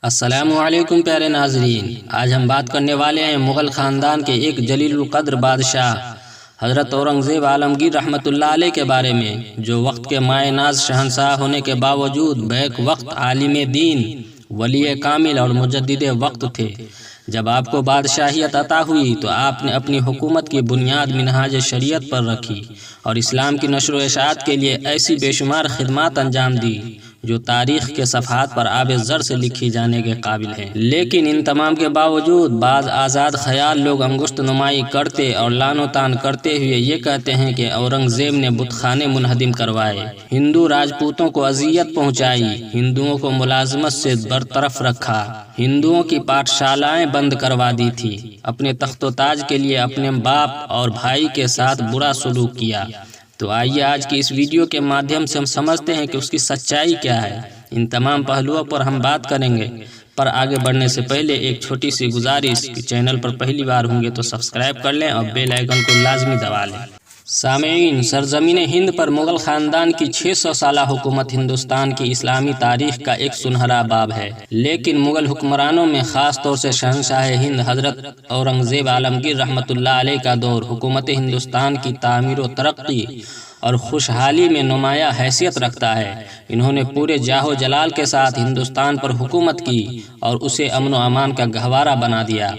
السلام علیکم پیارے ناظرین، آج ہم بات کرنے والے ہیں مغل خاندان کے ایک جلیل القدر بادشاہ حضرت اورنگزیب عالمگیر رحمۃ اللہ علیہ کے بارے میں، جو وقت کے مائع ناز شہنشاہ ہونے کے باوجود بیک وقت عالم دین، ولی کامل اور مجدد وقت تھے۔ جب آپ کو بادشاہیت عطا ہوئی تو آپ نے اپنی حکومت کی بنیاد منہاج شریعت پر رکھی اور اسلام کی نشر و اشاعت کے لیے ایسی بے شمار خدمات انجام دی جو تاریخ کے صفحات پر آب زر سے لکھی جانے کے قابل ہیں۔ لیکن ان تمام کے باوجود بعض آزاد خیال لوگ انگشت نمائی کرتے اور لان و تان کرتے ہوئے یہ کہتے ہیں کہ اورنگزیب نے بت خانے منہدم کروائے، ہندو راجپوتوں کو اذیت پہنچائی، ہندوؤں کو ملازمت سے برطرف رکھا، ہندوؤں کی پاٹھ شالائیں بند کروا دی تھی، اپنے تخت و تاج کے لیے اپنے باپ اور بھائی کے ساتھ برا سلوک کیا۔ تو آئیے آج کی اس ویڈیو کے مادھیم سے ہم سمجھتے ہیں کہ اس کی سچائی کیا ہے۔ ان تمام پہلوؤں پر ہم بات کریں گے، پر آگے بڑھنے سے پہلے ایک چھوٹی سی گزارش کہ چینل پر پہلی بار ہوں گے تو سبسکرائب کر لیں اور بیل آئیکن کو لازمی دبا لیں۔ سامعین، سرزمین ہند پر مغل خاندان کی 600 سالہ حکومت ہندوستان کی اسلامی تاریخ کا ایک سنہرا باب ہے، لیکن مغل حکمرانوں میں خاص طور سے شہنشاہ ہند حضرت اورنگزیب عالمگیر رحمۃ اللہ علیہ کا دور حکومت ہندوستان کی تعمیر و ترقی اور خوشحالی میں نمایاں حیثیت رکھتا ہے۔ انہوں نے پورے جاہ و جلال کے ساتھ ہندوستان پر حکومت کی اور اسے امن و امان کا گہوارہ بنا دیا۔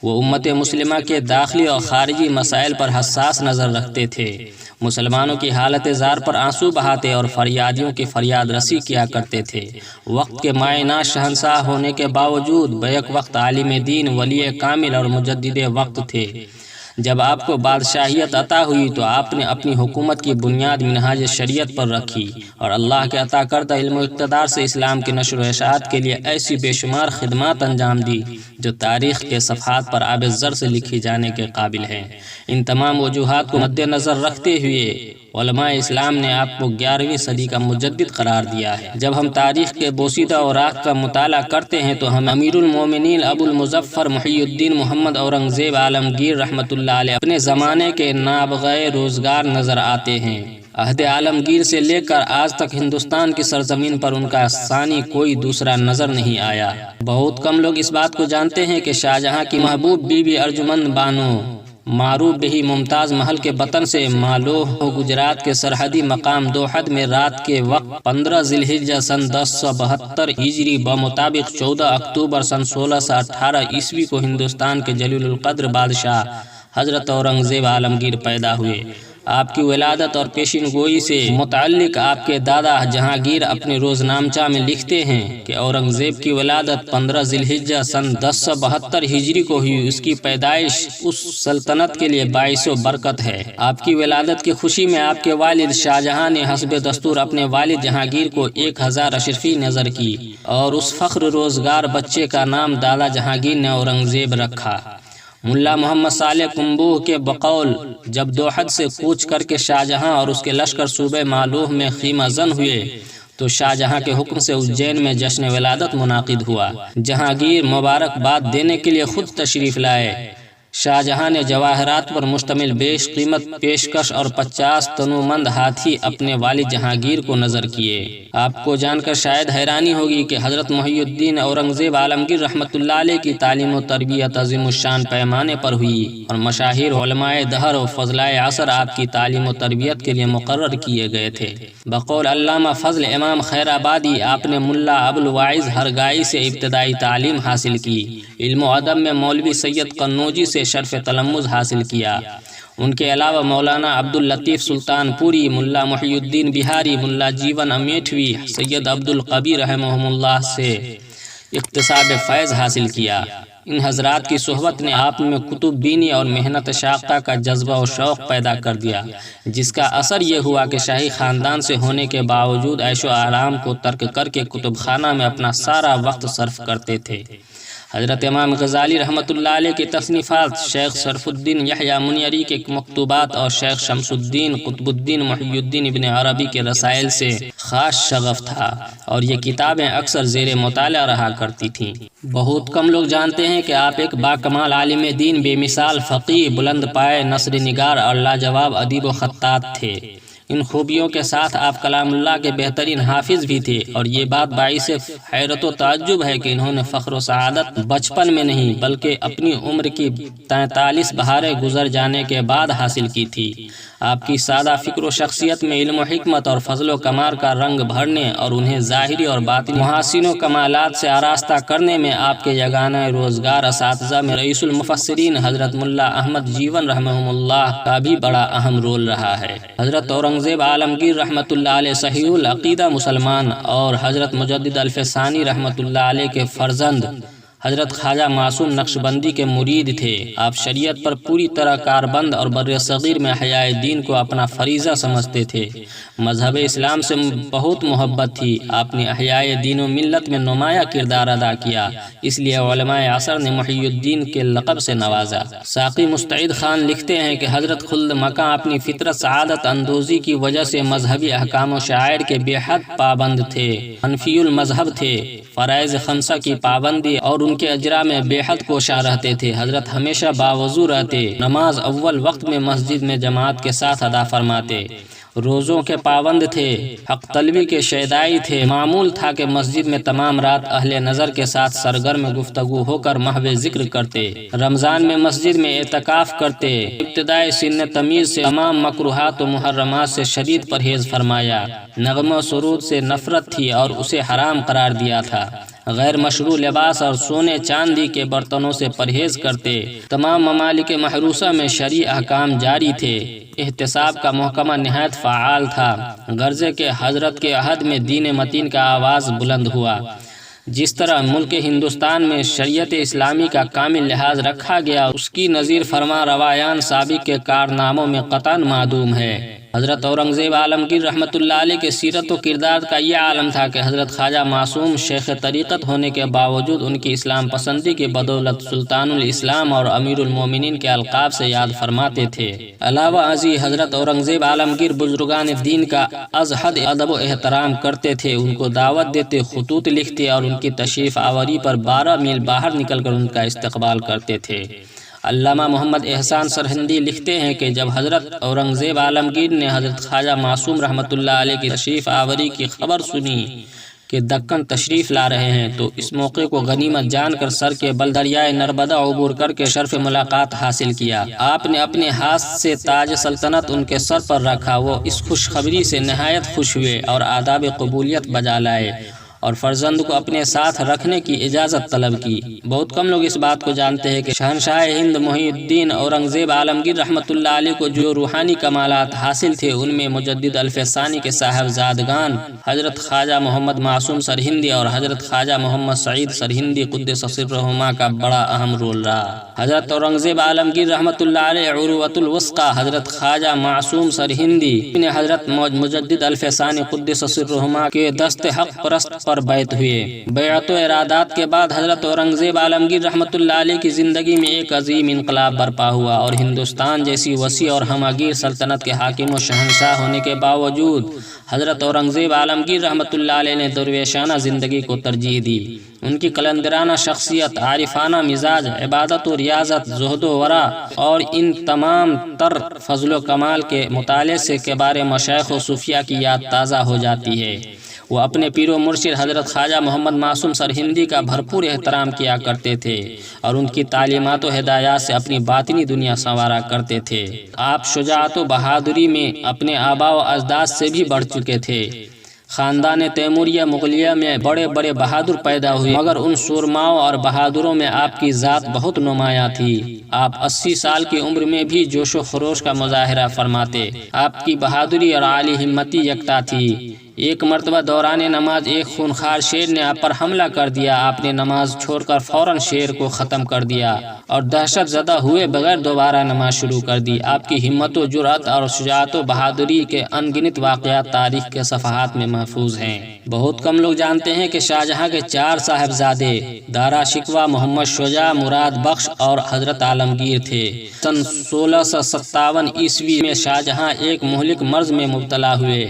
وہ امت مسلمہ کے داخلی اور خارجی مسائل پر حساس نظر رکھتے تھے، مسلمانوں کی حالت زار پر آنسو بہاتے اور فریادیوں کی فریاد رسی کیا کرتے تھے۔ وقت کے مائع ناز شہنشاہ ہونے کے باوجود بیک وقت عالم دین، ولی کامل اور مجدد وقت تھے۔ جب آپ کو بادشاہیت عطا ہوئی تو آپ نے اپنی حکومت کی بنیاد منہاج شریعت پر رکھی اور اللہ کے عطا کردہ علم و اقتدار سے اسلام کی نشر و اشاعت کے لیے ایسی بے شمار خدمات انجام دی جو تاریخ کے صفحات پر آب زر سے لکھی جانے کے قابل ہیں۔ ان تمام وجوہات کو مد نظر رکھتے ہوئے علماء اسلام نے آپ کو 11ویں صدی کا مجدد قرار دیا ہے۔ جب ہم تاریخ کے بوسیدہ اوراق کا مطالعہ کرتے ہیں تو ہم امیر المومنین ابو المظفر محی الدین محمد اورنگزیب عالمگیر رحمۃ اللہ علیہ اپنے زمانے کے نابغہ روزگار نظر آتے ہیں۔ عہد عالمگیر سے لے کر آج تک ہندوستان کی سرزمین پر ان کا ثانی کوئی دوسرا نظر نہیں آیا۔ بہت کم لوگ اس بات کو جانتے ہیں کہ شاہجہاں کی محبوب بیوی ارجمند بانو، معروف بہی ممتاز محل کے بطن سے مالوہ گجرات کے سرحدی مقام دوحد میں رات کے وقت 15 ذی الحجہ سن 1072 ہجری بمطابق 14 اکتوبر سن 1618 عیسوی کو ہندوستان کے جلیل القدر بادشاہ حضرت اورنگزیب عالمگیر پیدا ہوئے۔ آپ کی ولادت اور پیشین گوئی سے متعلق آپ کے دادا جہانگیر اپنے روزنامچہ میں لکھتے ہیں کہ اورنگزیب کی ولادت 15 ذی الحجہ سن 1072 ہجری کو ہوئی۔ اس کی پیدائش اس سلطنت کے لیے باعث و برکت ہے۔ آپ کی ولادت کی خوشی میں آپ کے والد شاہجہاں نے حسب دستور اپنے والد جہانگیر کو 1000 اشرفی نظر کی اور اس فخر روزگار بچے کا نام دادا جہانگیر نے اورنگزیب رکھا۔ ملا محمد صالح کمبوہ کے بقول جب دوحد سے کوچ کر کے شاہجہاں اور اس کے لشکر صوبہ مالوہ میں خیمہ زن ہوئے تو شاہجہاں کے حکم سے اجین میں جشن ولادت منعقد ہوا۔ جہانگیر مبارکباد دینے کے لیے خود تشریف لائے۔ شاہجہاں نے جواہرات پر مشتمل بیش قیمت پیشکش اور 50 تنومند ہاتھی اپنے والد جہانگیر کو نظر کیے۔ آپ کو جان کر شاید حیرانی ہوگی کہ حضرت محی الدین اورنگزیب عالمگیر رحمۃ اللہ علیہ کی تعلیم و تربیت عظیم الشان پیمانے پر ہوئی اور مشاہیر علماء دہر و فضلائے عصر آپ کی تعلیم و تربیت کے لیے مقرر کیے گئے تھے۔ بقول علامہ فضل امام خیر آبادی، آپ نے ملا ابوالواعظ ہرگائی سے ابتدائی تعلیم حاصل کی۔ علم و ادب میں مولوی سید قنوجی سے شرف تلمذ حاصل کیا۔ ان کے علاوہ مولانا عبداللطیف سلطان پوری، ملا محی الدین بہاری، ملا جیون امیٹھوی، سید عبدالقبی رحمہم اللہ سے اقتصاد فیض حاصل کیا۔ ان حضرات کی صحبت نے آپ میں کتب بینی اور محنت شاقہ کا جذبہ و شوق پیدا کر دیا، جس کا اثر یہ ہوا کہ شاہی خاندان سے ہونے کے باوجود عیش و آرام کو ترک کر کے کتب خانہ میں اپنا سارا وقت صرف کرتے تھے۔ حضرت امام غزالی رحمۃ اللہ علیہ کی تصنیفات، شیخ شرف الدین یحییٰ منیری کے مکتوبات اور شیخ شمس الدین قطب الدین محی الدین ابن عربی کے رسائل سے خاص شغف تھا اور یہ کتابیں اکثر زیر مطالعہ رہا کرتی تھیں۔ بہت کم لوگ جانتے ہیں کہ آپ ایک باکمال عالم دین، بے مثال فقیہ، بلند پائے نثر نگار اور لاجواب ادیب و خطاط تھے۔ ان خوبیوں کے ساتھ آپ کلام اللہ کے بہترین حافظ بھی تھے، اور یہ بات باعث حیرت و تعجب ہے کہ انہوں نے فخر و سعادت بچپن میں نہیں بلکہ اپنی عمر کی 43 بہاریں گزر جانے کے بعد حاصل کی تھی۔ آپ کی سادہ فکر و شخصیت میں علم و حکمت اور فضل و کمال کا رنگ بھرنے اور انہیں ظاہری اور باطنی محاسن و کمالات سے آراستہ کرنے میں آپ کے یگانہ روزگار اساتذہ میں رئیس المفسرین حضرت ملا احمد جیون رحمہ اللہ کا بھی بڑا اہم رول رہا ہے۔ حضرت اورنگزیب عالمگیر رحمۃ اللہ علیہ صحیح العقیدہ مسلمان اور حضرت مجدد الفسانی رحمۃ اللہ علیہ کے فرزند حضرت خواجہ معصوم نقشبندی کے مرید تھے۔ آپ شریعت پر پوری طرح کاربند اور بر صغیر میں احیاء دین کو اپنا فریضہ سمجھتے تھے۔ مذہب اسلام سے بہت محبت تھی۔ آپ نے احیاء دین و ملت میں نمایاں کردار ادا کیا، اس لیے علماء عصر نے محی الدین کے لقب سے نوازا۔ ساقی مستعد خان لکھتے ہیں کہ حضرت خلد مکاں اپنی فطرت سعادت اندوزی کی وجہ سے مذہبی احکام و شعائر کے بے حد پابند تھے، حنفی المذہب تھے، فرائض خمسہ کی پابندی اور ان کے اجرا میں بے حد کوشاں رہتے تھے۔ حضرت ہمیشہ باوضو رہتے، نماز اول وقت میں مسجد میں جماعت کے ساتھ ادا فرماتے، روزوں کے پابند تھے، حق طلبی کے شیدائی تھے۔ معمول تھا کہ مسجد میں تمام رات اہل نظر کے ساتھ سرگرم گفتگو ہو کر محو ذکر کرتے، رمضان میں مسجد میں اعتکاف کرتے۔ ابتدائی سن تمیز سے تمام مکروہات و محرمات سے شدید پرہیز فرمایا۔ نغمہ و سرود سے نفرت تھی اور اسے حرام قرار دیا تھا۔ غیر مشروع لباس اور سونے چاندی کے برتنوں سے پرہیز کرتے۔ تمام ممالک محروسہ میں شرعی احکام جاری تھے۔ احتساب کا محکمہ نہایت فعال تھا، غرضے کہ حضرت کے عہد میں دین متین کا آواز بلند ہوا۔ جس طرح ملک ہندوستان میں شریعت اسلامی کا کامل لحاظ رکھا گیا، اس کی نظیر فرما روایان سابق کے کارناموں میں قطعاً معدوم ہے۔ حضرت اورنگزیب عالمگیر رحمۃ اللہ علیہ کے سیرت و کردار کا یہ عالم تھا کہ حضرت خواجہ معصوم شیخ طریقت ہونے کے باوجود ان کی اسلام پسندی کی بدولت سلطان الاسلام اور امیر المومنین کے القاب سے یاد فرماتے تھے۔ علاوہ ازیں حضرت اورنگزیب عالمگیر بزرگان دین کا از حد ادب و احترام کرتے تھے، ان کو دعوت دیتے، خطوط لکھتے اور ان کی تشریف آوری پر 12 میل باہر نکل کر ان کا استقبال کرتے تھے۔ علامہ محمد احسان سرہندی لکھتے ہیں کہ جب حضرت اورنگزیب عالمگیر نے حضرت خواجہ معصوم رحمۃ اللہ علیہ کی تشریف آوری کی خبر سنی کہ دکن تشریف لا رہے ہیں، تو اس موقع کو غنیمت جان کر سر کے بل دریائے نرمدا عبور کر کے شرف ملاقات حاصل کیا۔ آپ نے اپنے ہاتھ سے تاج سلطنت ان کے سر پر رکھا۔ وہ اس خوشخبری سے نہایت خوش ہوئے اور آداب قبولیت بجا لائے اور فرزند کو اپنے ساتھ رکھنے کی اجازت طلب کی۔ بہت کم لوگ اس بات کو جانتے ہیں کہ شہنشاہ ہند محی الدین اورنگزیب عالمگیر رحمۃ اللہ علیہ کو جو روحانی کمالات حاصل تھے، ان میں مجدد الفسانی کے صاحبزادگان حضرت خواجہ محمد معصوم سرہندی اور حضرت خواجہ محمد سعید سرہندی قدس سرہما کا بڑا اہم رول رہا۔ حضرت اورنگزیب عالمگیر رحمۃ اللہ علیہ عروۃ الوثقی حضرت خواجہ معصوم سرہندی نے حضرت مجدد الفسانی قدس سرہما کے دست حق پرست پر بیعت ہوئے۔ بیعت و ارادات کے بعد حضرت اورنگزیب عالمگیر رحمۃ اللہ علیہ کی زندگی میں ایک عظیم انقلاب برپا ہوا، اور ہندوستان جیسی وسیع اور ہمگیر سلطنت کے حاکم و شہنشاہ ہونے کے باوجود حضرت اورنگزیب عالمگیر رحمۃ اللہ علیہ نے درویشانہ زندگی کو ترجیح دی۔ ان کی قلندرانہ شخصیت، عارفانہ مزاج، عبادت و ریاضت، زہد و ورع اور ان تمام تر فضل و کمال کے مطالعے سے کبار مشائخ و صوفیاء کی یاد تازہ ہو جاتی ہے۔ وہ اپنے پیر و مرشد حضرت خواجہ محمد معصوم سرہندی کا بھرپور احترام کیا کرتے تھے اور ان کی تعلیمات و ہدایات سے اپنی باطنی دنیا سنوارا کرتے تھے۔ آپ شجاعت و بہادری میں اپنے آباء و اجداد سے بھی بڑھ چکے تھے۔ خاندان تیموریہ مغلیہ میں بڑے بڑے بہادر پیدا ہوئے، مگر ان سورماؤں اور بہادروں میں آپ کی ذات بہت نمایاں تھی۔ آپ 80 سال کی عمر میں بھی جوش و خروش کا مظاہرہ فرماتے۔ آپ کی بہادری اور عالی ہمتی یکتا تھی۔ ایک مرتبہ دوران نماز ایک خونخوار شیر نے آپ پر حملہ کر دیا۔ آپ نے نماز چھوڑ کر فوراً شیر کو ختم کر دیا اور دہشت زدہ ہوئے بغیر دوبارہ نماز شروع کر دی۔ آپ کی ہمت و جرأت اور شجاعت و بہادری کے ان گنت واقعات تاریخ کے صفحات میں محفوظ ہیں۔ بہت کم لوگ جانتے ہیں کہ شاہجہاں کے 4 صاحبزادے دارا شکوہ، محمد شجاع، مراد بخش اور حضرت عالمگیر تھے۔ سن 1657 عیسوی میں شاہجہاں ایک مہلک مرض میں مبتلا ہوئے۔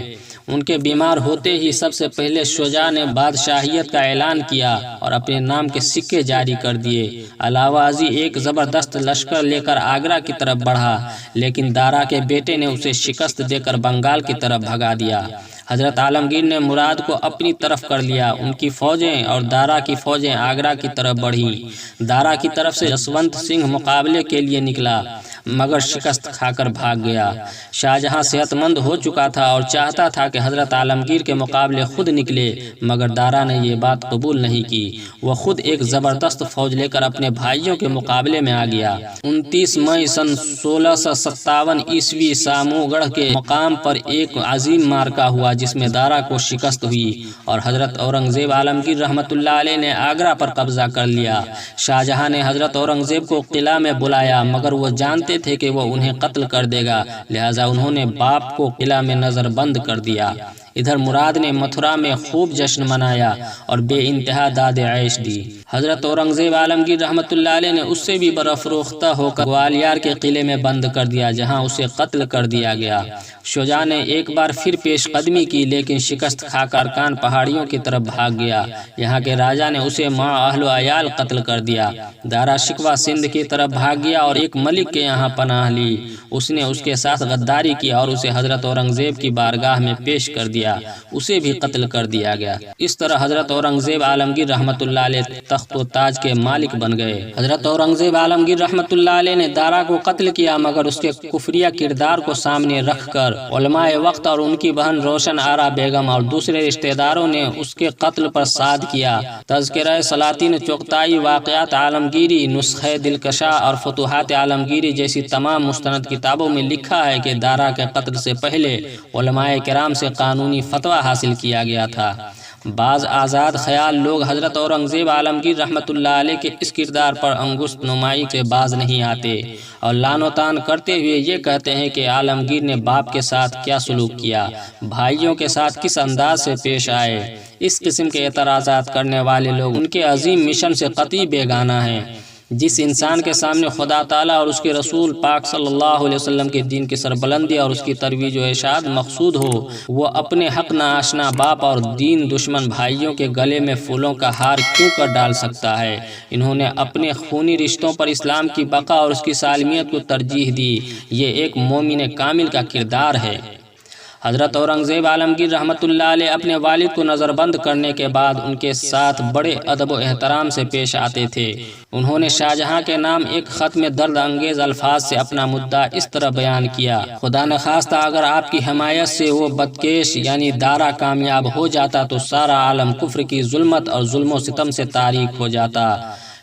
ان کے بیمار ہوتے ہی سب سے پہلے شجاع نے بادشاہیت کا اعلان کیا اور اپنے نام کے سکے جاری کر دیے۔ علاوہ ازیں ایک زبردست لشکر لے کر آگرہ کی طرف بڑھا، لیکن دارا کے بیٹے نے اسے شکست دے کر بنگال کی طرف بھگا دیا۔ حضرت عالمگیر نے مراد کو اپنی طرف کر لیا۔ ان کی فوجیں اور دارا کی فوجیں آگرہ کی طرف بڑھیں۔ دارا کی طرف سے جسونت سنگھ مقابلے کے لیے نکلا، مگر شکست کھا کر بھاگ گیا۔ شاہجہاں صحت مند ہو چکا تھا اور چاہتا تھا کہ حضرت عالمگیر کے مقابلے خود نکلے، مگر دارا نے یہ بات قبول نہیں کی۔ وہ خود ایک زبردست فوج لے کر اپنے بھائیوں کے مقابلے میں آ گیا۔ 29 مئی سن 1657 عیسوی سامو گڑھ کے مقام پر ایک عظیم معرکہ ہوا جس میں دارا کو شکست ہوئی اور حضرت اورنگزیب عالمگیر رحمۃ اللہ علیہ نے آگرہ پر قبضہ کر لیا۔ شاہجہاں نے حضرت اورنگزیب کو قلعہ میں بلایا، مگر وہ جانتے تھے کہ وہ انہیں قتل کر دے گا، لہٰذا انہوں نے باپ کو قلعہ میں نظر بند کر دیا۔ ادھر مراد نے متھرا میں خوب جشن منایا اور بے انتہا داد عیش دی۔ حضرت اورنگزیب عالمگیر رحمۃ اللہ علیہ نے اس سے بھی برافروختہ ہو کر گوالیار کے قلعے میں بند کر دیا، جہاں اسے قتل کر دیا گیا۔ شجاع نے ایک بار پھر پیش قدمی کی، لیکن شکست کھا کر ارکان پہاڑیوں کی طرف بھاگ گیا۔ یہاں کے راجا نے اسے ماں اہل و عیال قتل کر دیا۔ دارا شکوہ سندھ کی طرف بھاگ گیا اور ایک ملک کے یہاں پناہ لی۔ اس نے اس کے ساتھ غداری کی اور اسے حضرت اورنگزیب کی بارگاہ میں پیش کر دیا، اسے بھی قتل کر دیا گیا۔ اس طرح حضرت اورنگزیب عالمگیر رحمۃ اللہ علیہ تخت و تاج کے مالک بن گئے۔ حضرت اورنگزیب عالمگیر رحمۃ اللہ علیہ نے دارا کو قتل کیا، مگر اس کے کفریہ کردار کو سامنے رکھ کر علماء وقت اور ان کی بہن روشن آرا بیگم اور دوسرے رشتہ داروں نے اس کے قتل پر صاد کیا۔ تذکرہ سلاطین چغتائی، واقعات عالمگیری، نسخہ دلکشا اور فتوحات عالمگیری جیسی تمام مستند کتابوں میں لکھا ہے کہ دارا کے قتل سے پہلے علماء کرام سے قانونی فتویٰ حاصل کیا گیا تھا۔ بعض آزاد خیال لوگ حضرت اورنگزیب عالمگیر رحمۃ اللہ علیہ کے اس کردار پر انگشت نمائی سے باز نہیں آتے اور لعن و طعن کرتے ہوئے یہ کہتے ہیں کہ عالمگیر نے باپ کے ساتھ کیا سلوک کیا، بھائیوں کے ساتھ کس انداز سے پیش آئے۔ اس قسم کے اعتراضات کرنے والے لوگ ان کے عظیم مشن سے قطعی بیگانہ ہیں۔ جس انسان کے سامنے خدا تعالیٰ اور اس کے رسول پاک صلی اللہ علیہ وسلم کے دین کی سربلندی اور اس کی ترویج و ارشاد مقصود ہو، وہ اپنے حق ناآشنا باپ اور دین دشمن بھائیوں کے گلے میں پھولوں کا ہار کیوں کر ڈال سکتا ہے؟ انہوں نے اپنے خونی رشتوں پر اسلام کی بقا اور اس کی سالمیت کو ترجیح دی۔ یہ ایک مومن کامل کا کردار ہے۔ حضرت اورنگزیب عالمگیر رحمۃ اللہ علیہ اپنے والد کو نظر بند کرنے کے بعد ان کے ساتھ بڑے ادب و احترام سے پیش آتے تھے۔ انہوں نے شاہجہاں کے نام ایک خط میں درد انگیز الفاظ سے اپنا مدعا اس طرح بیان کیا: خدا نخواستہ اگر آپ کی حمایت سے وہ بدکیش یعنی دارا کامیاب ہو جاتا تو سارا عالم کفر کی ظلمت اور ظلم و ستم سے تاریک ہو جاتا،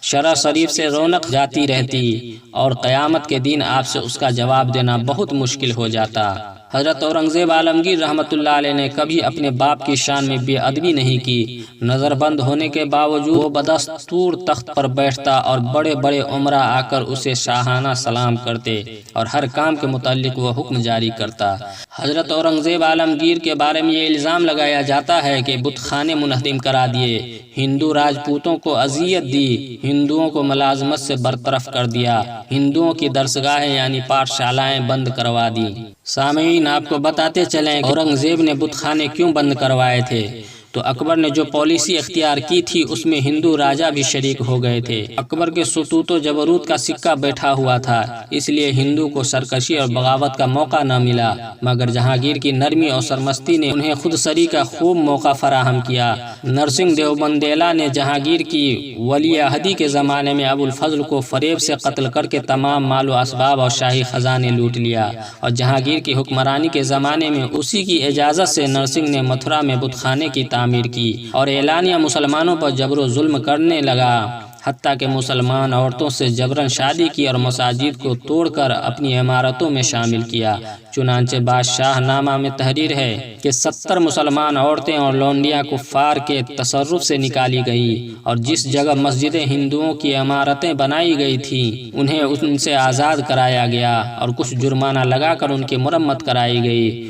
شرع شریف سے رونق جاتی رہتی اور قیامت کے دن آپ سے اس کا جواب دینا بہت مشکل ہو جاتا۔ حضرت اورنگزیب عالمگیر رحمۃ اللہ علیہ نے کبھی اپنے باپ کی شان میں بے ادبی نہیں کی۔ نظر بند ہونے کے باوجود وہ بدستور تخت پر بیٹھتا اور بڑے بڑے عمرا آ کر اسے شاہانہ سلام کرتے اور ہر کام کے متعلق وہ حکم جاری کرتا۔ حضرت اورنگزیب عالمگیر کے بارے میں یہ الزام لگایا جاتا ہے کہ بت خانے منہدم کرا دیے، ہندو راجپوتوں کو اذیت دی، ہندوؤں کو ملازمت سے برطرف کر دیا، ہندوؤں کی درسگاہیں یعنی پاٹھ شالائیں بند کروا دی۔ سامعین، آپ کو بتاتے چلیں اورنگزیب نے بت خانے کیوں بند کروائے تھے۔ تو اکبر نے جو پالیسی اختیار کی تھی اس میں ہندو راجا بھی شریک ہو گئے تھے۔ اکبر کے ستوت و جبروت کا سکہ بیٹھا ہوا تھا، اس لیے ہندو کو سرکشی اور بغاوت کا موقع نہ ملا، مگر جہانگیر کی نرمی اور سرمستی نے انہیں خود سری کا خوب موقع فراہم کیا۔ نرسنگھ دیو بندیلا نے جہانگیر کی ولی عہدی کے زمانے میں ابو الفضل کو فریب سے قتل کر کے تمام مال و اسباب اور شاہی خزانے لوٹ لیا، اور جہانگیر کی حکمرانی کے زمانے میں اسی کی اجازت سے نرسنگھ نے متھرا میں بت خانے کی تعمیر کی اور اعلانیہ مسلمانوں پر جبر و ظلم کرنے لگا، حتیٰ کہ مسلمان عورتوں سے جبراً شادی کی اور مساجد کو توڑ کر اپنی عمارتوں میں شامل کیا۔ چنانچہ بادشاہ نامہ میں تحریر ہے کہ 70 مسلمان عورتیں اور لونڈیاں کفار کے تصرف سے نکالی گئی، اور جس جگہ مسجدیں ہندوؤں کی عمارتیں بنائی گئی تھیں انہیں ان سے آزاد کرایا گیا اور کچھ جرمانہ لگا کر ان کی مرمت کرائی گئی۔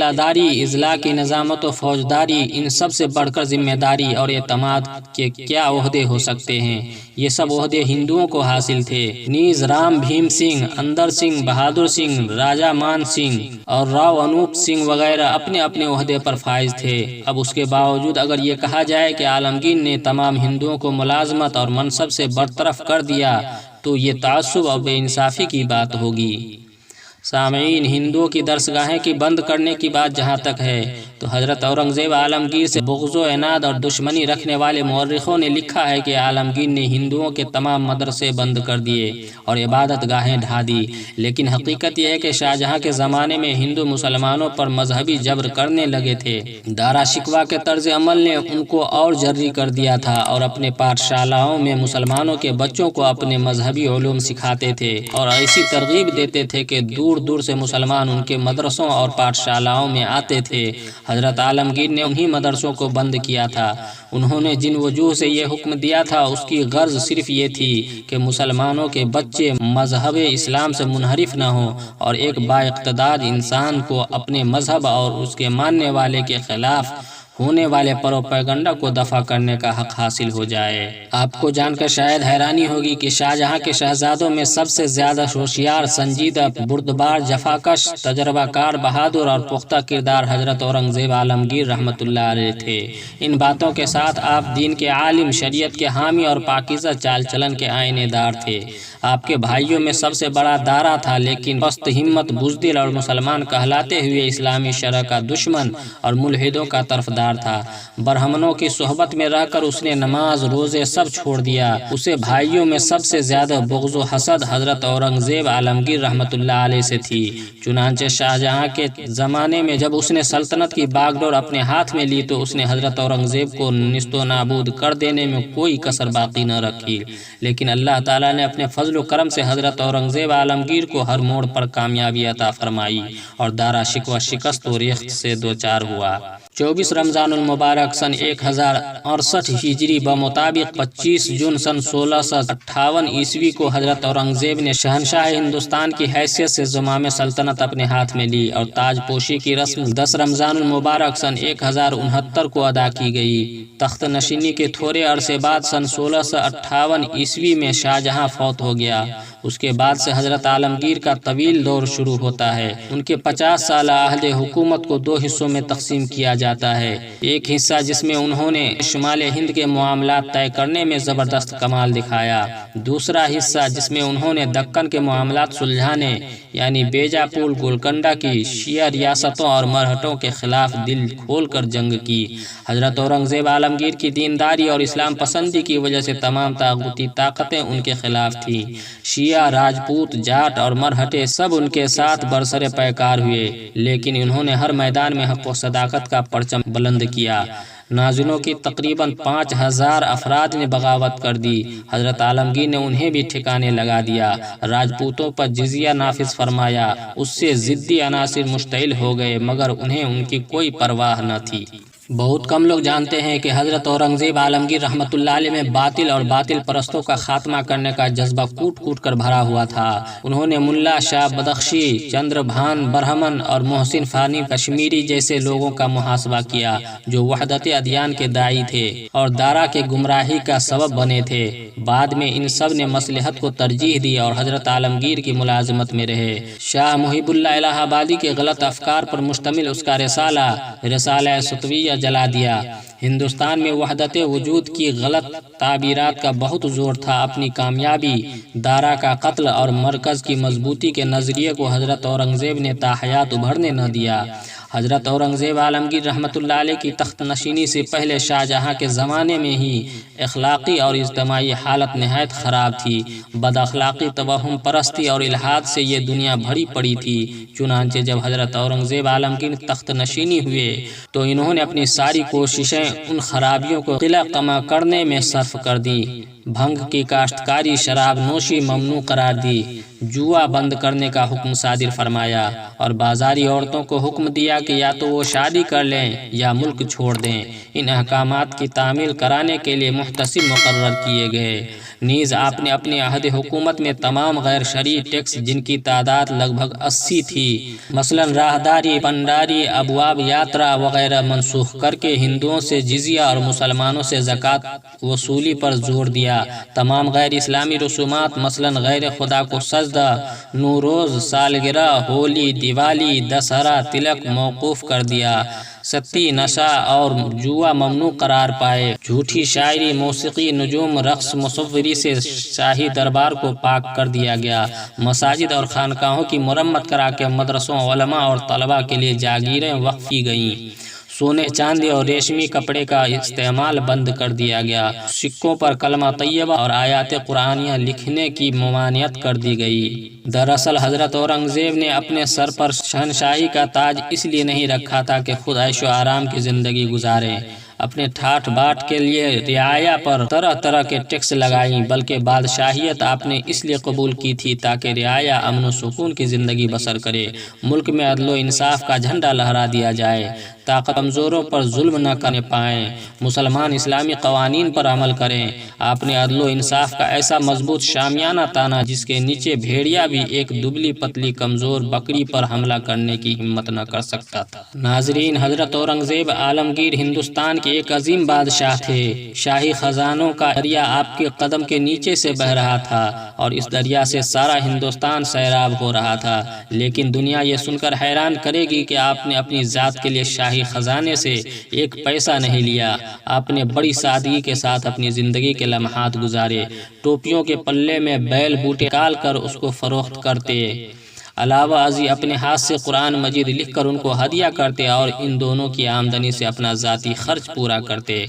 قلعہ داری، اضلاع کی نظامت و فوجداری، ان سب سے بڑھ کر ذمہ داری اور اعتماد کے کیا عہدے ہو سکتے ہیں؟ یہ سب عہدے ہندوؤں کو حاصل تھے۔ نیز رام بھیم سنگھ، اندر سنگھ، بہادر سنگھ، راجہ مان سنگھ اور راؤ انوپ سنگھ وغیرہ اپنے اپنے عہدے پر فائز تھے۔ اب اس کے باوجود اگر یہ کہا جائے کہ عالمگیر نے تمام ہندوؤں کو ملازمت اور منصب سے برطرف کر دیا تو یہ تعصب اور بے انصافی کی بات ہوگی۔ سامعین، ہندوؤں کی درسگاہیں کی بند کرنے کی بات جہاں تک ہے تو حضرت اورنگزیب عالمگیر سے بغض و عناد اور دشمنی رکھنے والے مورخوں نے لکھا ہے کہ عالمگیر نے ہندوؤں کے تمام مدرسے بند کر دیے اور عبادت گاہیں ڈھا دی، لیکن حقیقت یہ ہے کہ شاہجہاں کے زمانے میں ہندو مسلمانوں پر مذہبی جبر کرنے لگے تھے۔ دارا شکوہ کے طرز عمل نے ان کو اور جری کر دیا تھا اور اپنے پاٹھشالاؤں میں مسلمانوں کے بچوں کو اپنے مذہبی علوم سکھاتے تھے اور ایسی ترغیب دیتے تھے کہ دور دور سے مسلمان ان کے مدرسوں اور پاٹھشالاؤں میں آتے تھے۔ حضرت عالمگیر نے انہی مدرسوں کو بند کیا تھا۔ انہوں نے جن وجوہ سے یہ حکم دیا تھا اس کی غرض صرف یہ تھی کہ مسلمانوں کے بچے مذہب اسلام سے منحرف نہ ہوں اور ایک بااقتدار انسان کو اپنے مذہب اور اس کے ماننے والے کے خلاف ہونے والے پروپیگنڈا کو دفع کرنے کا حق حاصل ہو جائے۔ آپ کو جان کر شاید حیرانی ہوگی کہ شاہجہاں کے شہزادوں میں سب سے زیادہ ہوشیار، سنجیدہ، بردبار، جفاکش، تجربہ کار، بہادر اور پختہ کردار حضرت اورنگزیب عالمگیر رحمۃ اللہ علیہ تھے۔ ان باتوں کے ساتھ آپ دین کے عالم، شریعت کے حامی اور پاکیزہ چال چلن کے آئینے دار تھے۔ آپ کے بھائیوں میں سب سے بڑا دارا تھا، لیکن پست ہمت، بزدل اور مسلمان کہلاتے ہوئے اسلامی شرع کا دشمن اور ملحدوں کا طرفدار تھا۔ برہمنوں کی صحبت میں رہ کر اس نے نماز، روزے سب چھوڑ دیا۔ اسے بھائیوں میں سب سے زیادہ بغض و حسد حضرت اورنگزیب عالمگیر رحمۃ اللہ علیہ سے تھی۔ چنانچہ شاہجہاں کے زمانے میں جب اس نے سلطنت کی باغ ڈور اپنے ہاتھ میں لی تو اس نے حضرت اورنگزیب کو نیست و نابود کر دینے میں کوئی کسر باقی نہ رکھی، لیکن اللہ تعالیٰ نے اپنے فضل و کرم سے حضرت اورنگزیب عالمگیر کو ہر موڑ پر کامیابی عطا فرمائی اور دارا شکوہ شکست و ریخت سے دوچار ہوا۔ 24 رمضان المبارک سن 1068 ہجری بمطابق 25 جون سن 1658 عیسوی کو حضرت اورنگزیب نے شہنشاہ ہندوستان کی حیثیت سے زمام سلطنت اپنے ہاتھ میں لی اور تاج پوشی کی رسم 10 رمضان المبارک سن 1069 کو ادا کی گئی۔ تخت نشینی کے تھوڑے عرصے بعد سن 1658 عیسوی میں شاہجہاں فوت ہو گیا۔ اس کے بعد سے حضرت عالمگیر کا طویل دور شروع ہوتا ہے۔ ان کے 50 سالہ عہد حکومت کو 2 حصوں میں تقسیم کیا جاتا ہے۔ ایک حصہ جس میں انہوں نے شمال ہند کے معاملات طے کرنے میں زبردست کمال دکھایا، دوسرا حصہ جس میں انہوں نے دکن کے معاملات سلجھانے یعنی بیجاپور، گولکنڈہ کی شیعہ ریاستوں اور مرہٹوں کے خلاف دل کھول کر جنگ کی۔ حضرت اورنگزیب عالمگیر کی دینداری اور اسلام پسندی کی وجہ سے تمام طاغوتی طاقتیں ان کے خلاف تھیں۔ شیعہ، راجپوت، جاٹ اور مرہٹے سب ان کے ساتھ برسر پیکار ہوئے، لیکن انہوں نے ہر میدان میں حق و صداقت کا پرچم بلند کیا۔ ناظروں کی تقریباً 5000 افراد نے بغاوت کر دی۔ حضرت عالمگیر نے انہیں بھی ٹھکانے لگا دیا، راجپوتوں پر جزیہ نافذ فرمایا۔ اس سے ضدی عناصر مشتعل ہو گئے مگر انہیں ان کی کوئی پرواہ نہ تھی۔ بہت کم لوگ جانتے ہیں کہ حضرت اورنگزیب عالمگیر رحمۃ اللہ علیہ میں باطل اور باطل پرستوں کا خاتمہ کرنے کا جذبہ کوٹ کوٹ کر بھرا ہوا تھا۔ انہوں نے ملا شاہ بدخشی، چندر بھان برہمن اور محسن فانی کشمیری جیسے لوگوں کا محاسبہ کیا جو وحدت ادیان کے داعی تھے اور دارا کے گمراہی کا سبب بنے تھے۔ بعد میں ان سب نے مصلحت کو ترجیح دی اور حضرت عالمگیر کی ملازمت میں رہے۔ شاہ محب اللہ الہ آبادی کے غلط افکار پر مشتمل اس کا رسالہ ستویہ جلا دیا۔ ہندوستان میں وحدت وجود کی غلط تعبیرات کا بہت زور تھا۔ اپنی کامیابی، دارا کا قتل اور مرکز کی مضبوطی کے نظریے کو حضرت اورنگزیب نے تاحیات ابھرنے نہ دیا۔ حضرت اورنگزیب عالمگیر رحمۃ اللہ علیہ کی تخت نشینی سے پہلے شاہجہاں کے زمانے میں ہی اخلاقی اور اجتماعی حالت نہایت خراب تھی۔ بد اخلاقی، توہم پرستی اور الحاد سے یہ دنیا بھری پڑی تھی۔ چنانچہ جب حضرت اورنگزیب عالمگیر تخت نشینی ہوئے تو انہوں نے اپنی ساری کوششیں ان خرابیوں کو قلع کما کرنے میں صرف کر دیں۔ بھنگ کی کاشتکاری، شراب نوشی ممنوع قرار دی، جوا بند کرنے کا حکم صادر فرمایا اور بازاری عورتوں کو حکم دیا کہ یا تو وہ شادی کر لیں یا ملک چھوڑ دیں۔ ان احکامات کی تعمیل کرانے کے لیے محتسب مقرر کیے گئے۔ نیز آپ نے اپنے عہد حکومت میں تمام غیر شرعی ٹیکس، جن کی تعداد لگ بھگ 80 تھی، مثلا راہداری، پنڈاری، ابواب یاترا وغیرہ، منسوخ کر کے ہندوؤں سے جزیہ اور مسلمانوں سے زکوٰۃ وصولی پر زور دیا۔ تمام غیر اسلامی رسومات، مثلا غیر خدا کو سجدہ، نوروز، سالگرہ، ہولی، دیوالی، دسہرہ، تلک موقوف کر دیا۔ ستی، نشہ اور جوا ممنوع قرار پائے۔ جھوٹی شاعری، موسیقی، نجوم، رقص، مصوری سے شاہی دربار کو پاک کر دیا گیا۔ مساجد اور خانقاہوں کی مرمت کرا کے مدرسوں، علماء اور طلباء کے لیے جاگیریں وقف کی گئیں۔ سونے، چاندی اور ریشمی کپڑے کا استعمال بند کر دیا گیا۔ سکوں پر کلمہ طیبہ اور آیات قرآنیہ لکھنے کی ممانعت کر دی گئی۔ دراصل حضرت اورنگزیب نے اپنے سر پر شہنشاہی کا تاج اس لیے نہیں رکھا تھا کہ خود عیش و آرام کی زندگی گزاریں۔ اپنے ٹھاٹ باٹ کے لیے رعایا پر طرح طرح کے ٹیکس لگائیں، بلکہ بادشاہیت آپ نے اس لیے قبول کی تھی تاکہ رعایا امن و سکون کی زندگی بسر کرے، ملک میں عدل و انصاف کا جھنڈا لہرا دیا جائے تاکہ کمزوروں پر ظلم نہ کرنے پائیں، مسلمان اسلامی قوانین پر عمل کریں۔ آپ نے عدل و انصاف کا ایسا مضبوط شامیانہ تانا جس کے نیچے بھیڑیا بھی ایک دبلی پتلی کمزور بکری پر حملہ کرنے کی ہمت نہ کر سکتا تھا۔ ناظرین، حضرت اورنگزیب عالمگیر ہندوستان کے ایک عظیم بادشاہ تھے۔ شاہی خزانوں کا دریا آپ کے قدم کے نیچے سے بہہ رہا تھا اور اس دریا سے سارا ہندوستان سیراب ہو رہا تھا، لیکن دنیا یہ سن کر حیران کرے گی کہ آپ نے اپنی ذات کے لیے شاہی خزانے سے ایک پیسہ نہیں لیا۔ آپ نے بڑی سادگی کے ساتھ اپنی زندگی کے لمحات گزارے۔ ٹوپیوں کے پلے میں بیل بوٹے ڈال کر اس کو فروخت کرتے، علاوہ ازیں اپنے ہاتھ سے قرآن مجید لکھ کر ان کو ہدیہ کرتے اور ان دونوں کی آمدنی سے اپنا ذاتی خرچ پورا کرتے۔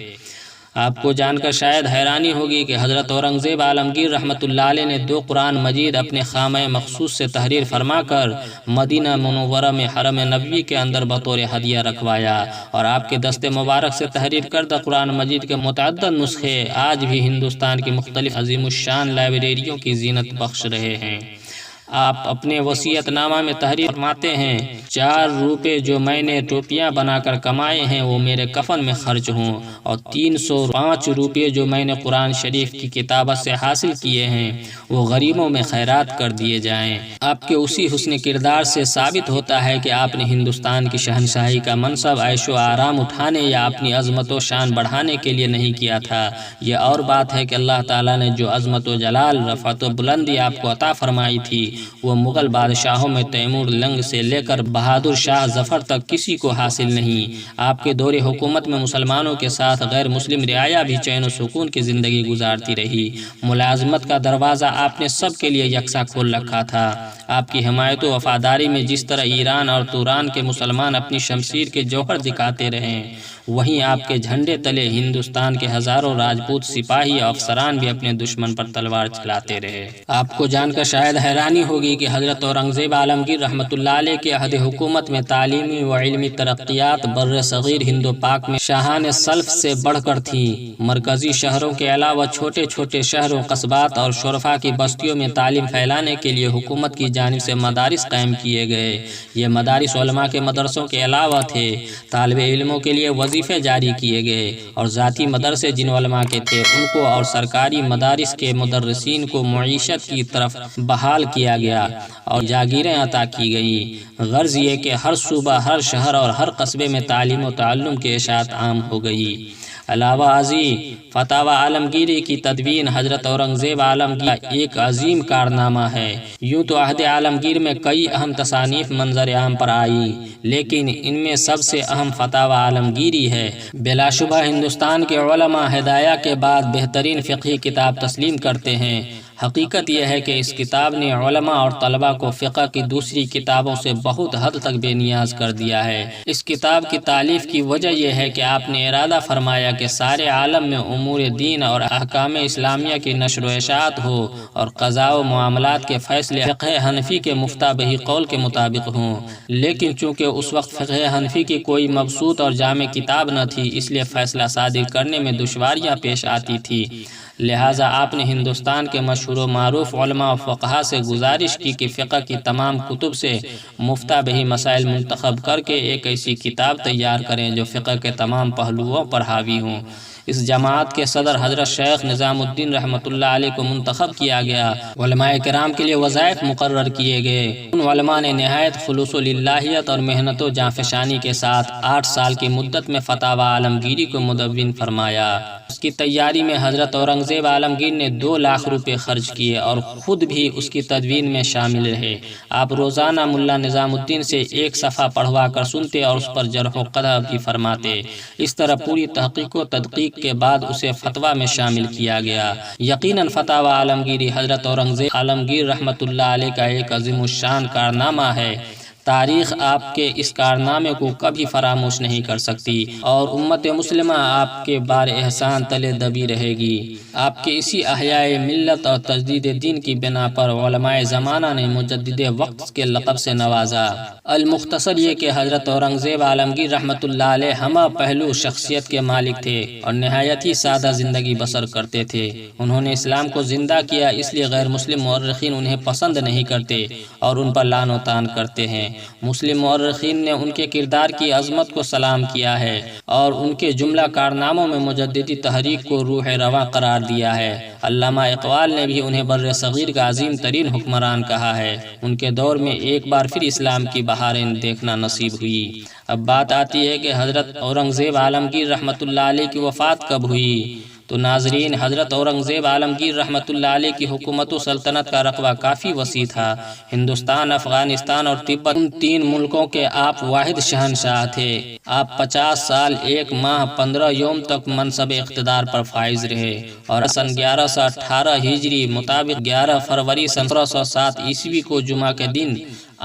آپ کو جان کر شاید حیرانی ہوگی کہ حضرت اورنگزیب عالمگیر رحمۃ اللہ علیہ نے 2 قرآن مجید اپنے خامہ مخصوص سے تحریر فرما کر مدینہ منورہ میں حرم نبوی کے اندر بطور ہدیہ رکھوایا، اور آپ کے دست مبارک سے تحریر کردہ قرآن مجید کے متعدد نسخے آج بھی ہندوستان کی مختلف عظیم الشان لائبریریوں کی زینت بخش رہے ہیں۔ آپ اپنے وصیت نامہ میں تحریر فرماتے ہیں، 4 روپے جو میں نے ٹوپیاں بنا کر کمائے ہیں وہ میرے کفن میں خرچ ہوں، اور 305 روپے جو میں نے قرآن شریف کی کتابت سے حاصل کیے ہیں وہ غریبوں میں خیرات کر دیے جائیں۔ آپ کے اسی حسن کردار سے ثابت ہوتا ہے کہ آپ نے ہندوستان کی شہنشاہی کا منصب عیش و آرام اٹھانے یا اپنی عظمت و شان بڑھانے کے لیے نہیں کیا تھا۔ یہ اور بات ہے کہ اللہ تعالیٰ نے جو عظمت و جلال، رفعت و بلندی آپ کو عطا فرمائی تھی وہ مغل بادشاہوں میں تیمور لنگ سے لے کر بہادر شاہ ظفر تک کسی کو حاصل نہیں۔ آپ کے دور حکومت میں مسلمانوں کے ساتھ غیر مسلم رعایا بھی چین و سکون کی زندگی گزارتی رہی۔ ملازمت کا دروازہ آپ نے سب کے لیے یکساں کھول رکھا تھا۔ آپ کی حمایت و وفاداری میں جس طرح ایران اور توران کے مسلمان اپنی شمشیر کے جوہر دکھاتے رہے، وہیں آپ کے جھنڈے تلے ہندوستان کے ہزاروں راجپوت سپاہی اور افسران بھی اپنے دشمن پر تلوار چلاتے رہے۔ آپ کو جان کر شاید حیرانی ہوگی کہ حضرت اورنگزیب عالمگیر رحمۃ اللہ علیہ کے عہد حکومت میں تعلیمی و علمی ترقیات بر صغیر ہند و پاک میں شاہان سلف سے بڑھ کر تھیں۔ مرکزی شہروں کے علاوہ چھوٹے چھوٹے شہروں، قصبات اور شرفا کی بستیوں میں تعلیم پھیلانے کے لیے حکومت کی جانب سے مدارس قائم کیے گئے۔ یہ مدارس علماء کے مدرسوں کے علاوہ تھے۔ طالب علموں کے لیے وظیفے جاری کیے گئے اور ذاتی مدرسے جن علماء کے تھے ان کو اور سرکاری مدارس کے مدرسین کو معیشت کی طرف بحال کیا گیا اور جاگیریں عطا کی گئیں۔ غرض یہ کہ ہر صوبہ، ہر شہر اور ہر قصبے میں تعلیم و تعلم کی اشاعت عام ہو گئی۔ علاوہ ازیں فتاوی عالمگیری کی تدوین حضرت اورنگزیب عالمگیر کا ایک عظیم کارنامہ ہے۔ یوں تو عہد عالمگیر میں کئی اہم تصانیف منظر عام پر آئی، لیکن ان میں سب سے اہم فتاوی عالمگیری ہے۔ بلا شبہ ہندوستان کے علماء ہدایہ کے بعد بہترین فقہی کتاب تسلیم کرتے ہیں۔ حقیقت یہ ہے کہ اس کتاب نے علماء اور طلباء کو فقہ کی دوسری کتابوں سے بہت حد تک بے نیاز کر دیا ہے۔ اس کتاب کی تالیف کی وجہ یہ ہے کہ آپ نے ارادہ فرمایا کہ سارے عالم میں امور دین اور احکام اسلامیہ کی نشر و اشاعت ہو اور قضاء و معاملات کے فیصلے فقہ حنفی کے مفتہ بہی قول کے مطابق ہوں، لیکن چونکہ اس وقت فقہ حنفی کی کوئی مبسوط اور جامع کتاب نہ تھی، اس لیے فیصلہ صادر کرنے میں دشواریاں پیش آتی تھی۔ لہٰذا آپ نے ہندوستان کے مشہور و معروف علماء و فقہا سے گزارش کی کہ فقہ کی تمام کتب سے مفتہ بہی مسائل منتخب کر کے ایک ایسی کتاب تیار کریں جو فقہ کے تمام پہلوؤں پر حاوی ہوں۔ اس جماعت کے صدر حضرت شیخ نظام الدین رحمۃ اللہ علیہ کو منتخب کیا گیا۔ علماء کرام کے لیے وظائف مقرر کیے گئے۔ ان علماء نے نہایت خلوص و للہیت اور محنت و جانفشانی کے ساتھ 8 سال کی مدت میں فتاوی عالمگیری کو مدون فرمایا۔ اس کی تیاری میں حضرت اورنگزیب عالمگیر نے 2 لاکھ روپے خرچ کیے اور خود بھی اس کی تدوین میں شامل رہے۔ آپ روزانہ ملا نظام الدین سے 1 صفحہ پڑھوا کر سنتے اور اس پر جرح و قدح بھی فرماتے۔ اس طرح پوری تحقیق و تدقیق کے بعد اسے فتویٰ میں شامل کیا گیا۔ یقیناً فتاوی عالمگیری حضرت اورنگزیب عالمگیر رحمۃ اللہ علیہ کا ایک عظیم الشان کارنامہ ہے۔ تاریخ آپ کے اس کارنامے کو کبھی فراموش نہیں کر سکتی اور امت مسلمہ آپ کے بار احسان تلے دبی رہے گی۔ آپ کے اسی احیاء ملت اور تجدید دین کی بنا پر علماء زمانہ نے مجدد وقت کے لقب سے نوازا۔ المختصر یہ کہ حضرت اورنگزیب عالمگیر رحمۃ اللہ علیہ ہمہ پہلو شخصیت کے مالک تھے اور نہایت ہی سادہ زندگی بسر کرتے تھے۔ انہوں نے اسلام کو زندہ کیا، اس لیے غیر مسلم مورخین انہیں پسند نہیں کرتے اور ان پر لعن و طعن کرتے ہیں۔ مسلم مورخین نے ان کے کردار کی عظمت کو سلام کیا ہے اور ان کے جملہ کارناموں میں مجددی تحریک کو روح رواں قرار دیا ہے۔ علامہ اقبال نے بھی انہیں بر صغیر کا عظیم ترین حکمران کہا ہے۔ ان کے دور میں ایک بار پھر اسلام کی بہاریں دیکھنا نصیب ہوئی۔ اب بات آتی ہے کہ حضرت اورنگزیب عالمگیر رحمۃ اللہ علیہ کی وفات کب ہوئی؟ تو ناظرین، حضرت اورنگزیب عالمگیر رحمۃ اللہ علیہ کی حکومت و سلطنت کا رقبہ کافی وسیع تھا۔ ہندوستان، افغانستان اور تبت، ان 3 ملکوں کے آپ واحد شہنشاہ تھے۔ آپ 50 سال 1 ماہ 15 یوم تک منصب اقتدار پر فائز رہے اور سن 1118 ہجری مطابق 11 فروری سن 1707 عیسوی کو جمعہ کے دن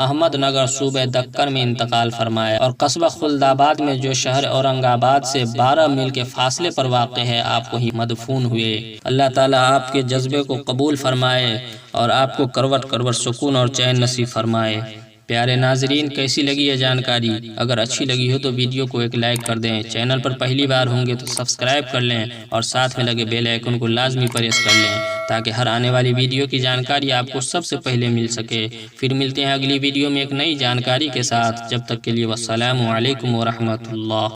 احمد نگر صوبہ دکن میں انتقال فرمایا اور قصبہ خلد آباد میں جو شہر اورنگ آباد سے 12 میل کے فاصلے پر واقع ہے آپ کو ہی مدفون ہوئے۔ اللہ تعالیٰ آپ کے جذبے کو قبول فرمائے اور آپ کو کروٹ کروٹ سکون اور چین نصیب فرمائے۔ پیارے ناظرین، کیسی لگی یہ جانکاری؟ اگر اچھی لگی ہو تو ویڈیو کو ایک لائک کر دیں، چینل پر پہلی بار ہوں گے تو سبسکرائب کر لیں اور ساتھ میں لگے بیل آئیکن کو لازمی پریس کر لیں تاکہ ہر آنے والی ویڈیو کی جانکاری آپ کو سب سے پہلے مل سکے۔ پھر ملتے ہیں اگلی ویڈیو میں ایک نئی جانکاری کے ساتھ، جب تک کے لیے والسلام علیکم ورحمۃ اللہ۔